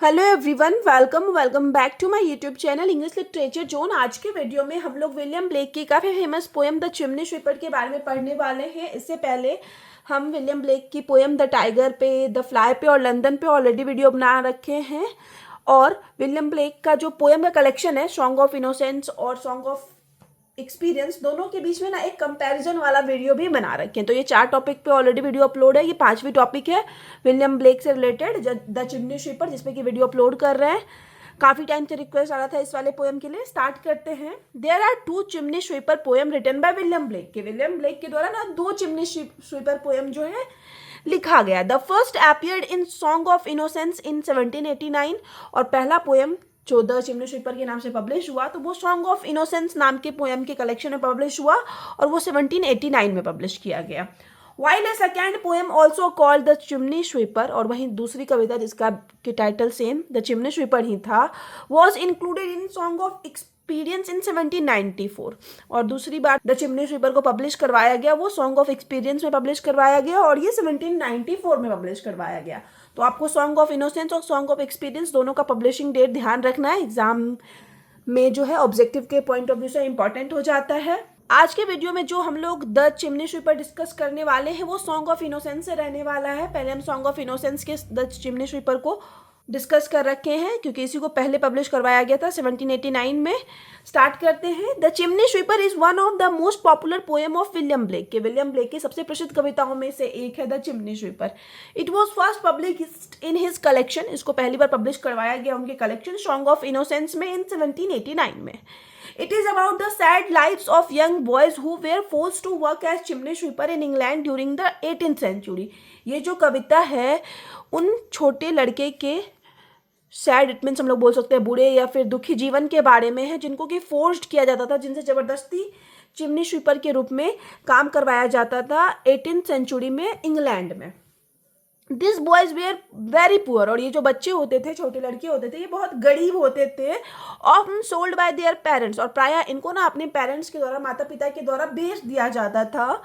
Hello everyone, welcome back to my YouTube channel English literature zone. आज के video में हम लोग विलियम ब्लेक की काफ़ी famous poem the chimney sweeper के बारे में पढ़ने वाले हैं। इससे पहले हम विलियम ब्लेक की पोएम द टाइगर पे, द फ्लाई पे और लंदन पे ऑलरेडी वीडियो बना रखे हैं। और विलियम ब्लेक का जो पोएम का कलेक्शन है सॉन्ग ऑफ इनोसेंस और सॉन्ग ऑफ एक्सपीरियंस, दोनों के बीच में ना एक कंपैरिजन वाला वीडियो भी बना रखे हैं। तो ये 4 टॉपिक पे ऑलरेडी वीडियो अपलोड है। ये 5वीं टॉपिक है विलियम ब्लेक से रिलेटेड, द चिमनी स्वीपर, जिसपे की वीडियो अपलोड कर रहे हैं। काफ़ी टाइम से रिक्वेस्ट आ रहा था इस वाले पोएम के लिए। स्टार्ट करते हैं। There are 2 chimney sweeper poem written by William Blake. William Blake के द्वारा ना 2 चिमनी स्वीपर पोएम जो है लिखा गया। The first appeared in song of innocence in 1789, और पहला पोएम जो द चिमनी स्वीपर के नाम से पब्लिश हुआ तो वो सॉन्ग ऑफ इनोसेंस नाम के पोएम के कलेक्शन में पब्लिश हुआ और वो 1789 में पब्लिश किया गया। While a second poem also called the chimney sweeper, और वहीं दूसरी कविता जिसका के title same the chimney sweeper ही था, was included in song of experience in 1794। और दूसरी बार द चिमनी स्वीपर को पब्लिश करवाया गया, वो सॉन्ग ऑफ एक्सपीरियंस में पब्लिश करवाया गया और ये 1794 में पब्लिश करवाया गया। तो आपको सॉन्ग ऑफ इनोसेंस और सॉन्ग ऑफ एक्सपीरियंस दोनों का पब्लिशिंग डेट ध्यान रखना है। एग्जाम में जो है ऑब्जेक्टिव के पॉइंट ऑफ व्यू से इंपॉर्टेंट हो जाता है। आज के वीडियो में जो हम लोग द चिमनी स्वीपर डिस्कस करने वाले हैं वो सॉन्ग ऑफ इनोसेंस से रहने वाला है। पहले हम सॉन्ग ऑफ इनोसेंस के द चिमनी स्वीपर को डिस्कस कर रखे हैं क्योंकि इसी को पहले पब्लिश करवाया गया था 1789 में। स्टार्ट करते हैं। The chimney sweeper is one of the most popular poem of William Blake. के विलियम ब्लेक की सबसे प्रसिद्ध कविताओं में से एक है the chimney sweeper. It was first published in his collection. इसको पहली बार पब्लिश करवाया गया उनके कलेक्शन सॉन्ग ऑफ इनोसेंस में इन 1789 में। It is about the sad lives of young boys who were forced to work as chimney sweeper in England during the 18th century. ये जो कविता है उन छोटे लड़के के सैड, इट मीन्स हम लोग बोल सकते हैं बुरे या फिर दुखी जीवन के बारे में है, जिनको कि फोर्स्ड किया जाता था, जिनसे ज़बरदस्ती चिमनी स्वीपर के रूप में काम करवाया जाता था 18th सेंचुरी में इंग्लैंड में। This boys were very poor, और ये जो बच्चे होते थे, छोटे लड़के होते थे, ये बहुत गरीब होते थे। Often sold by their parents, और प्रायः इनको ना अपने पेरेंट्स के द्वारा, माता पिता के द्वारा बेच दिया जाता था।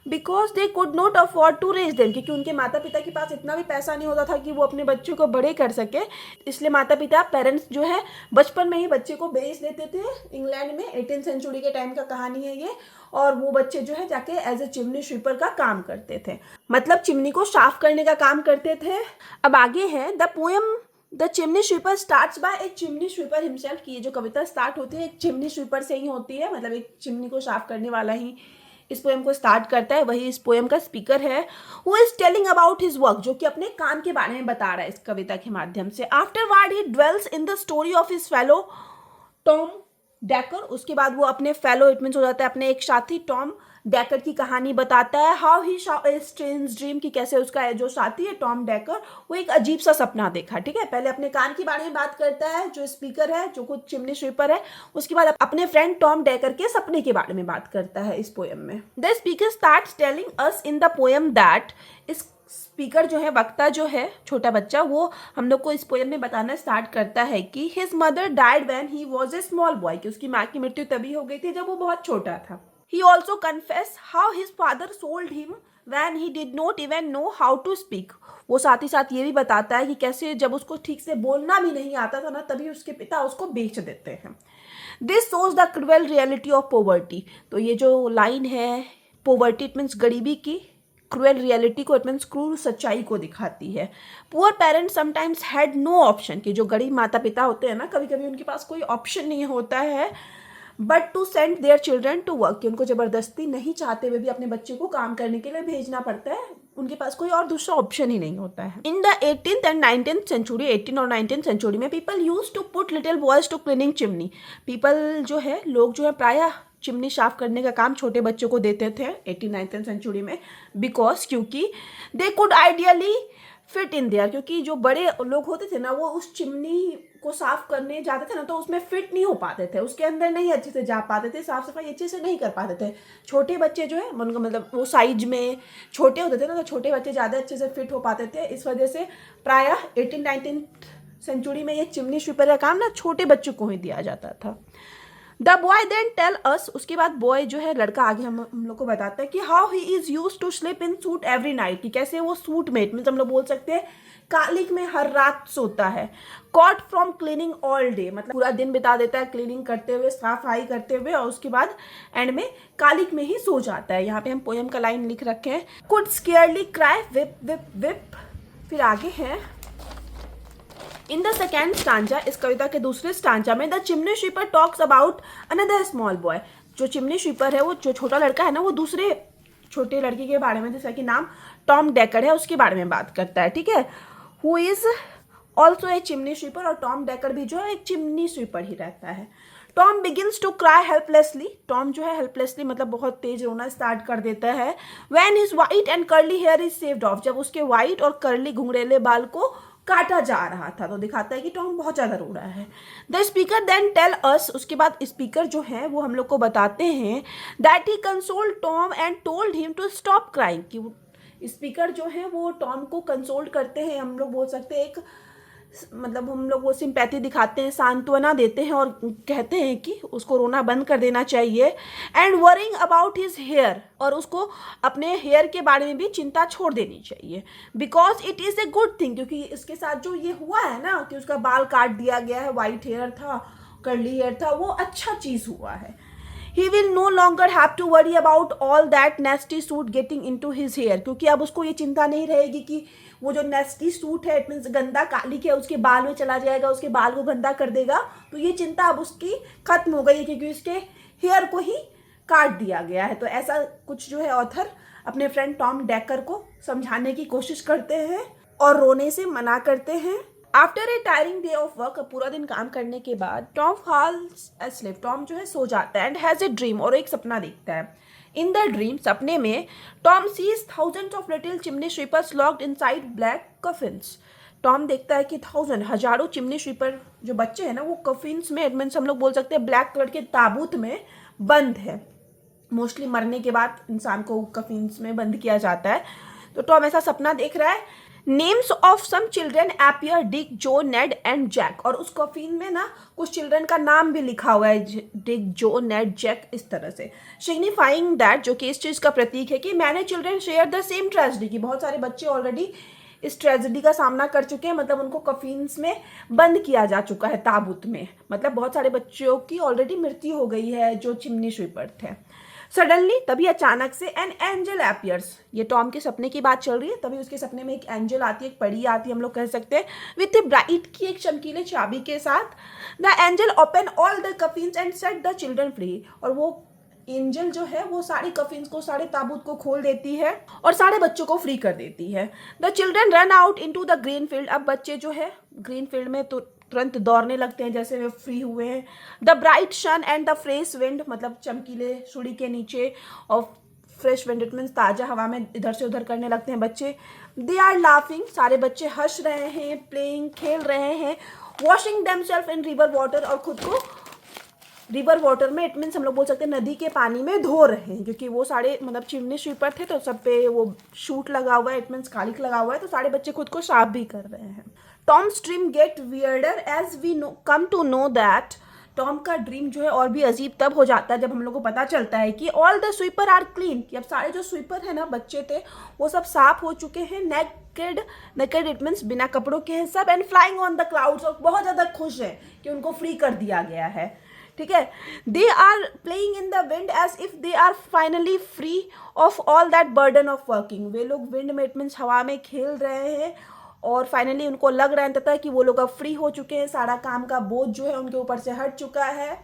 Because they could not afford to raise them, क्योंकि उनके माता पिता के पास इतना भी पैसा नहीं होता था कि वो अपने बच्चों को बड़े कर सके। इसलिए माता पिता, पेरेंट्स जो है बचपन में ही बच्चे को बेच देते थे। इंग्लैंड में 18th सेंचुरी के टाइम का कहानी है ये। और वो बच्चे जो है जाके एज ए चिमनी स्वीपर का काम करते थे, मतलब चिमनी को साफ करने का काम करते थे। अब आगे है the poem the chimney sweeper starts by a chimney sweeper himself. की ये जो कविता स्टार्ट होती है एक चिमनी स्वीपर से ही होती है, मतलब एक चिमनी को साफ करने वाला ही इस पोएम को स्टार्ट करता है। वही इस पोएम का स्पीकर है। Who is telling about his work, जो कि अपने काम के बारे में बता रहा है इस कविता के माध्यम से। Afterward he dwells in the story of his fellow Tom decker. उसके बाद वो अपने फेलो, इट मीन्स हो जाता है अपने एक साथी टॉम डेकर की कहानी बताता है। How he saw a strange dream, की कैसे उसका जो साथी है टॉम डेकर वो एक अजीब सा सपना देखा। ठीक है, पहले अपने काम के बारे में बात करता है जो स्पीकर है, जो खुद चिमनी स्वीपर है। उसके बाद अपने फ्रेंड टॉम डेकर के सपने के बारे में बात करता है इस पोएम में। The speaker starts telling us in the poem that, इस स्पीकर जो है, वक्ता जो है, छोटा बच्चा, वो हम लोग को इस पोएम में बताना स्टार्ट करता है कि his mother died when he was a small boy, कि उसकी माँ की मृत्यु तभी हो गई थी जब वो बहुत छोटा था। He also confessed how his father sold him when he did not even know how to speak. वो साथ ही साथ ये भी बताता है कि कैसे जब उसको ठीक से बोलना भी नहीं आता था ना, तभी उसके पिता उसको बेच देते हैं। This shows the cruel reality of poverty. तो ये जो लाइन है poverty, इट मीन्स गरीबी की, क्रूएल रियलिटी को, इट मीन्स क्रूर सच्चाई को दिखाती है। Poor parents sometimes had no option, कि जो गरीब माता पिता होते हैं ना, कभी कभी उनके पास कोई ऑप्शन नहीं होता है but to send their children to work, कि उनको जबरदस्ती नहीं चाहते हुए भी अपने बच्चे को काम करने के लिए भेजना पड़ता है। उनके पास कोई और दूसरा ऑप्शन ही नहीं होता है। In the 18th and 19th century, 18 और 19th सेंचुरी में people use to put little boys to cleaning chimney. People जो है, लोग जो है प्रायः चिमनी साफ करने का काम छोटे बच्चों को देते थे 18th-19th सेंचुरी में। बिकॉज, क्योंकि they could ideally fit in their, क्योंकि जो बड़े लोग होते थे ना, वो उस चिमनी को साफ करने जाते थे ना, तो उसमें फिट नहीं हो पाते थे, उसके अंदर नहीं अच्छे से जा पाते थे, साफ सफाई अच्छे से नहीं कर पाते थे। छोटे बच्चे जो है उनका मतलब वो साइज में छोटे होते थे ना, तो छोटे बच्चे ज़्यादा अच्छे से फिट हो पाते थे। इस वजह से प्रायः 18th-19th सेंचुरी में ये चिमनी स्वीपर का काम ना छोटे बच्चों को ही दिया जाता था। The boy then tell us, उसके बाद बॉय जो है, लड़का आगे हम लोग को बताता है कि how he is use to sleep in soot every night, कि कैसे वो सूट में, मीन्स हम लोग बोल सकते हैं कालिक में हर रात सोता है। Caught from cleaning all day, मतलब पूरा दिन बिता देता है क्लीनिंग करते हुए, सफाई करते हुए, और उसके बाद एंड में कालिक में ही सो जाता है। यहाँ पे हम पोएम का लाइन लिख रखे हैं, could scarcely cry weep weep weep. फिर आगे है, इन द सेकेंड स्टांजा, इस कविता के दूसरे स्टांजा में, the chimney sweeper talks about another small boy. जो चिमनी स्वीपर है, वो जो छोटा लड़का है ना, वो दूसरे छोटे लड़के के बारे में, जैसा कि नाम टॉम डेकर है, उसके बारे में बात करता है, ठीक है। Who is also a chimney sweeper, और टॉम डेकर भी जो है एक चिमनी स्वीपर ही रहता है। Tom begins to cry helplessly, Tom जो है हेल्पलेसली मतलब बहुत तेज रोना स्टार्ट कर देता है। When his white and curly here is saved of, जब उसके वाइट और कर्ली घुंघरेले बाल को काटा जा रहा था, तो दिखाता है कि टॉम बहुत ज्यादा रो रहा है। The speaker then tell us, उसके बाद स्पीकर जो है वो हम लोग को बताते हैं, that he consoled Tom and told him to stop crying, कि स्पीकर जो है वो टॉम को कंसोल्ड करते हैं, हम लोग बोल सकते हैं एक मतलब हम लोग वो सिंपैथी दिखाते हैं, सांत्वना देते हैं और कहते हैं कि उसको रोना बंद कर देना चाहिए। And worrying about his hair, और उसको अपने हेयर के बारे में भी चिंता छोड़ देनी चाहिए, because it is a good thing, क्योंकि इसके साथ जो ये हुआ है ना कि उसका बाल काट दिया गया है, वाइट हेयर था, कर्ली हेयर था, वो अच्छा चीज़ हुआ है। He will no longer have to worry about all that nasty soot getting into his hair, क्योंकि अब उसको ये चिंता नहीं रहेगी कि वो जो नेस्टी सूट है, इट मीन्स गंदा कालिक है, उसके बाल में चला जाएगा, उसके बाल को गंदा कर देगा। तो ये चिंता अब उसकी खत्म हो गई है, क्योंकि उसके हेयर को ही काट दिया गया है। तो ऐसा कुछ जो है ऑथर अपने फ्रेंड टॉम डेकर को समझाने की कोशिश करते हैं और रोने से मना करते हैं। After a tiring day of work, पूरा दिन काम करने के बाद, टॉम फॉल्स एस्लीप, टॉम जो है सो जाता है, एंड हैज ए ड्रीम, और एक सपना देखता है। इन द ड्रीम, सपने में, Tom sees thousands of little chimney sweepers locked inside black coffins. Tom देखता है कि हजारों चिमनी स्वीपर जो बच्चे हैं ना, वो कफिन्स में, मीन्स हम लोग बोल सकते हैं ब्लैक कलर के ताबूत में बंद है। मोस्टली मरने के बाद इंसान को कफिन्स में बंद किया जाता है। तो टॉम ऐसा सपना देख रहा है। Names of some children appear, Dick, Joe, Ned and Jack, और उस कॉफिन में ना कुछ चिल्ड्रन का नाम भी लिखा हुआ है, डिक, जो, नेड, जैक, इस तरह से, सिग्निफाइंग दैट, जो कि इस चीज़ का प्रतीक है कि मैंने children share the same tragedy, की बहुत सारे बच्चे ऑलरेडी इस ट्रेजेडी का सामना कर चुके हैं, मतलब उनको कफिन्स में बंद किया जा चुका है, ताबूत में, मतलब बहुत सारे बच्चों की ऑलरेडी मृत्यु हो गई है जो चिमनी स्वीपर थे। सडनली, तभी अचानक से, एन एंजल एपियर्स, ये टॉम के सपने की बात चल रही है, तभी उसके सपने में एक एंजल आती है, एक परी आती है, हम लोग कह सकते हैं, विथ ए ब्राइट, की एक चमकीले चाबी के साथ। The angel open all the coffins and set the children free, और वो एंजल जो है वो सारे कफिन्स को, सारे ताबूत को खोल देती है और सारे बच्चों को फ्री कर देती है। The children run out into the green field, अब बच्चे जो है ग्रीन फील्ड में तो तुरंत दौड़ने लगते हैं जैसे वे फ्री हुए हैं। The bright sun and the fresh wind, मतलब चमकीले सूर्य के नीचे और फ्रेश विंड, इट मीन्स ताज़ा हवा में इधर से उधर करने लगते हैं बच्चे। दे आर लाफिंग, सारे बच्चे हंस रहे हैं, प्लेइंग, खेल रहे हैं। Washing themselves in river water, और खुद को रिवर वाटर में, इट मीन्स हम लोग बोल सकते हैं नदी के पानी में धो रहे हैं, क्योंकि वो सारे मतलब चिमनी स्वीपर थे तो सब पे वो शूट लगा हुआ है, इट मीन्स कालिक लगा हुआ है, तो सारे बच्चे खुद को साफ भी कर रहे हैं। Tom's dream get weirder as we know come to know that, Tom का ड्रीम जो है और भी अजीब तब हो जाता है जब हम लोग को पता चलता है कि all the sweeper are clean, कि अब सारे जो स्वीपर है ना बच्चे थे वो सब साफ हो चुके हैं। नेकेड इट मीन्स बिना कपड़ों के हैं सब, and flying on the clouds, और बहुत ज़्यादा खुश है कि उनको फ्री कर दिया गया है, ठीक है। They are playing in the wind as if they are finally free of all that burden of working, वे लोग विंड में, इट मीन्स हवा में खेल रहे हैं और फाइनली उनको लग रहा है कि वो लोग अब फ्री हो चुके हैं, सारा काम का बोझ जो है उनके ऊपर से हट चुका है।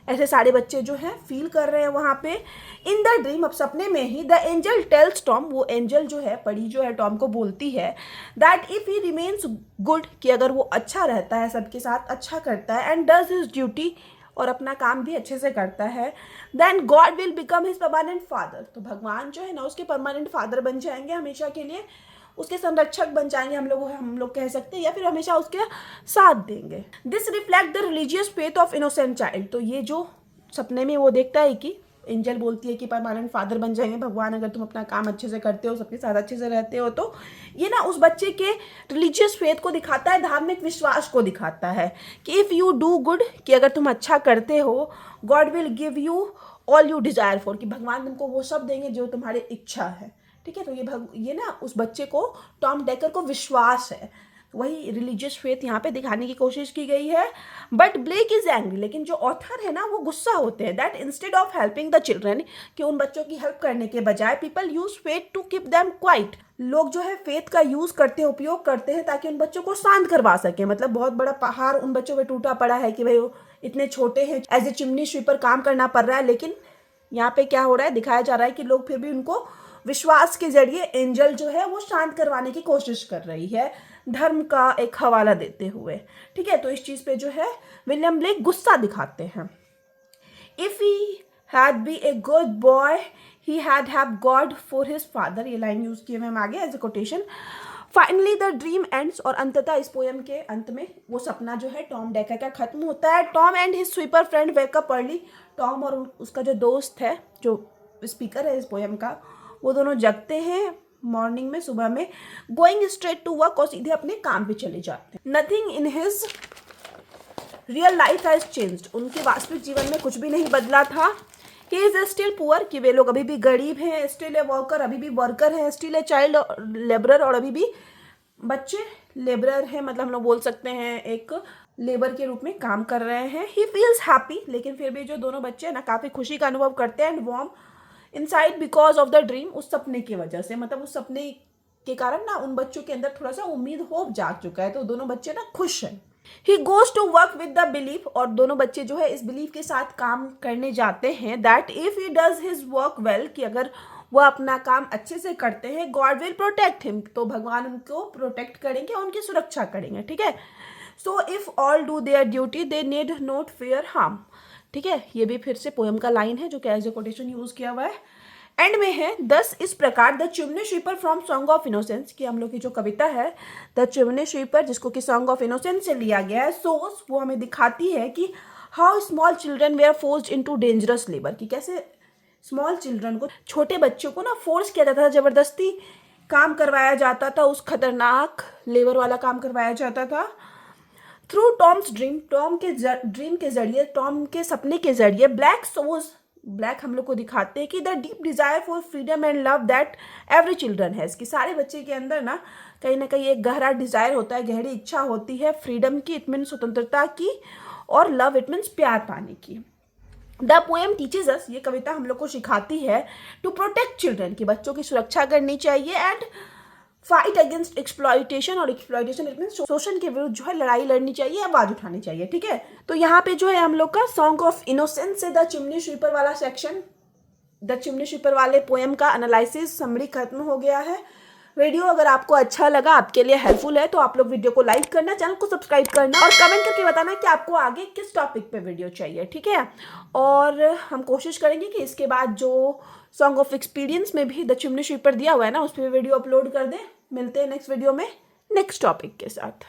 ऐसे सारे बच्चे जो हैं फील कर रहे हैं वहाँ पे। इन द ड्रीम, अब सपने में ही, द एंजल टेल्स टॉम, वो एंजल जो है, परी जो है, टॉम को बोलती है that if he remains good, कि अगर वो अच्छा रहता है, सबके साथ अच्छा करता है, एंड डज हिज ड्यूटी, और अपना काम भी अच्छे से करता है, then God will become his permanent father, तो भगवान जो है ना उसके परमानेंट फादर बन जाएंगे, हमेशा के लिए उसके संरक्षक बन जाएंगे, हम लोग कह सकते हैं, या फिर हमेशा उसके साथ देंगे। This reflect the religious faith of innocent child, तो ये जो सपने में वो देखता है कि एंजल बोलती है कि परमानेंट फादर बन जाएंगे भगवान अगर तुम अपना काम अच्छे से करते हो, सबके साथ अच्छे से रहते हो, तो ये ना उस बच्चे के रिलीजियस फेथ को दिखाता है, धार्मिक विश्वास को दिखाता है कि इफ़ यू डू गुड, कि अगर तुम अच्छा करते हो, God will give you all you desire for, कि भगवान तुमको वो सब देंगे जो तुम्हारी इच्छा है, ठीक है। तो ये ना उस बच्चे को, टॉम डेकर को विश्वास है, वही रिलीजियस फेथ यहाँ पे दिखाने की कोशिश की गई है। बट ब्लेक इज एंग्री, लेकिन जो ऑथर है ना वो गुस्सा होते हैं, that instead of helping the children, कि उन बच्चों की हेल्प करने के बजाय people use faith to keep them quiet, लोग जो है फेथ का यूज करते हैं, उपयोग करते हैं ताकि उन बच्चों को शांत करवा सके। मतलब बहुत बड़ा पहाड़ उन बच्चों पे टूटा पड़ा है कि भाई वो इतने छोटे हैं, एज ए चिमनी स्वीपर काम करना पड़ रहा है, लेकिन यहाँ पे क्या हो रहा है, दिखाया जा रहा है कि लोग फिर भी उनको विश्वास के जरिए एंजल जो है वो शांत करवाने की कोशिश कर रही है, धर्म का एक हवाला देते हुए। ठीक है, तो इस चीज पे जो है विलियम ब्लेक गुस्सा दिखाते हैं। If he had be a good boy he had have God for his father, ये लाइन यूज किए हम आगे as a quotation. Finally the dream ends, और अंततः इस पोएम के अंत में वो सपना जो है टॉम डेकर का खत्म होता है। Tom and his sweeper friend wake up early, Tom और उसका जो दोस्त है, जो स्पीकर है इस पोएम का, वो दोनों जगते हैं मॉर्निंग में, सुबह में, गोइंग स्ट्रेट टू वर्क, और सीधे अपने काम पे चले जाते हैं। Nothing in his real life has changed, उनके वास्तविक जीवन में कुछ भी नहीं बदला था। ही इज स्टिल पुअर, कि वे लोग अभी भी गरीब हैं, स्टिल ए वर्कर, अभी भी वर्कर हैं, स्टिल ए चाइल्ड लेबरर, और अभी भी बच्चे लेबरर हैं, मतलब हम लोग बोल सकते हैं एक लेबर के रूप में काम कर रहे हैं। ही फील्स हैप्पी, लेकिन फिर भी जो दोनों बच्चे हैं ना काफ़ी खुशी का अनुभव करते हैं, and warm inside because of the dream, उस सपने की वजह से, मतलब उस सपने के कारण ना उन बच्चों के अंदर थोड़ा सा उम्मीद, होप जाग चुका है, तो दोनों बच्चे ना खुश हैं। He goes to work with the belief, और दोनों बच्चे जो है इस बिलीफ के साथ काम करने जाते हैं, that if he does his work well, कि अगर वह अपना काम अच्छे से करते हैं, गॉड विल प्रोटेक्ट हिम, तो भगवान उनको प्रोटेक्ट करेंगे, उनकी सुरक्षा करेंगे। ठीक है, so if all do their duty they need not fair harm. ठीक है, ये भी फिर से पोएम का लाइन है जो कि एज ए कोटेशन यूज किया हुआ है। एंड में है, दस इस प्रकार the chimney sweeper from song of innocence, कि हम लोग की जो कविता है द चिमनी स्वीपर, जिसको कि सॉन्ग ऑफ इनोसेंस से लिया गया है, सोस वो हमें दिखाती है कि how small children were forced into dangerous labour, कि कैसे स्मॉल चिल्ड्रन को, छोटे बच्चों को ना फोर्स किया जाता था, जबरदस्ती काम करवाया जाता था, उस खतरनाक लेबर वाला काम करवाया जाता था। थ्रू टॉम्स ड्रीम, टॉम के ड्रीम के जरिए, टॉम के सपने के जरिए, ब्लैक सोज, ब्लैक हम लोग को दिखाते हैं कि the deep desire for freedom and love that every children has, कि सारे बच्चे के अंदर ना कहीं एक गहरा डिजायर होता है, गहरी इच्छा होती है फ्रीडम की, इट मीन्स स्वतंत्रता की, और लव इट मीन्स प्यार पाने की। द पोएम टीचेज अस, ये कविता हम लोग को सिखाती है, टू प्रोटेक्ट चिल्ड्रन, की बच्चों की सुरक्षा करनी चाहिए, एंड फाइट अगेंस्ट एक्सप्लॉयटेशन, और एक्सप्लॉयटेशन इट मीन शोषण के विरुद्ध जो है लड़ाई लड़नी चाहिए, आवाज उठानी चाहिए। ठीक है, तो यहाँ पे जो है हम लोग का सॉन्ग ऑफ इनोसेंस से द चिमनी स्वीपर वाला सेक्शन, द चिमनी स्वीपर वाले पोएम का एनालिसिस समरी खत्म हो गया है। वीडियो अगर आपको अच्छा लगा, आपके लिए हेल्पफुल है, तो आप लोग वीडियो को लाइक करना, चैनल को सब्सक्राइब करना, और कमेंट करके बताना कि आपको आगे किस टॉपिक पे वीडियो चाहिए। ठीक है, और हम कोशिश करेंगे कि इसके बाद जो सॉन्ग ऑफ एक्सपीरियंस में भी द चिमनी स्वीपर दिया हुआ है ना, उस पर वीडियो अपलोड कर दें। मिलते हैं नेक्स्ट वीडियो में नेक्स्ट टॉपिक के साथ।